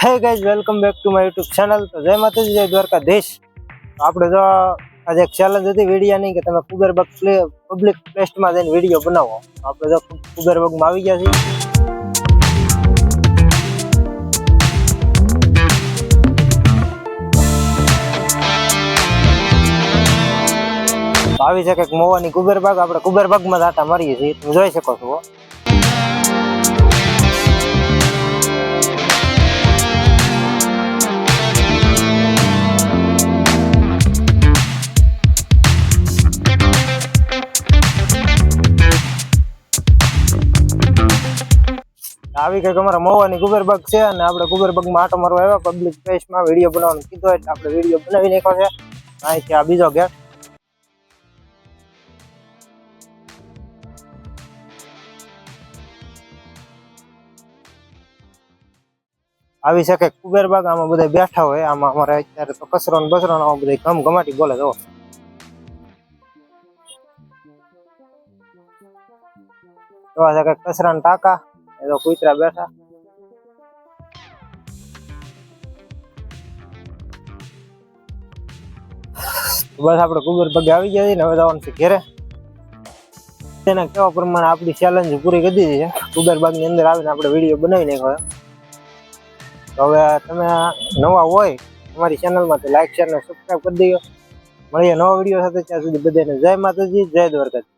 Hey guys, welcome back to my YouTube channel. તો જય માતાજી, જય દ્વારકાધીશ. આપણે જો આજે એક ચેલેન્જ હતી વિડીયોની કે તમે કુબેરબગ પબ્લિક પ્લેસમાં જઈને વિડીયો બનાવો. આપણે જો કુબેરબગમાં આવી ગયા છીએ. આવી છે કંઈક મોવાની કુબેરબગ. આપણે કુબેરબગમાં જ આટા મારીએ છીએ, તમે જોઈ શકો છો. આવી કંઈક અમારા મોવાની કુબેરબગ છે અને આપણે કુબેરબગમાં આટો મારવા આવ્યા. પબ્લિક પ્લેસમાં વિડીયો બનાવવાનું કીધું એટલે આપણે વિડીયો બનાવી નાખ્યો છે. અહીંથી આ બીજો ગેટ. આવી છે કે કુબેરબગ. આમાં બધા બેઠા હોય. આમાં અમારે અત્યારે તો કચરો ને બસરો આમાં બધા ઘમ ઘમાટી બોલે. જો એવા છે કે કચરાના ટાંકા, એ તો કૂતરા બેઠા. બસ આપણે કુબેરબગ આવી ગયા છીએ ને હવે જવાનું છે ઘેરે. તેના કેવા પ્રમાણે આપણી ચેલેન્જ પૂરી કરી દીધી છે. કુબેરબગની અંદર આવીને આપણે વિડીયો બનાવી નાખ્યો. તો હવે તમે નવા હોય અમારી ચેનલમાં તો લાઈક શેર ને સબસ્ક્રાઈબ કરી દો. મળીએ નવા વિડીયો સાથે. ત્યાં સુધી બધાને જય માતાજી, જય દ્વારકા.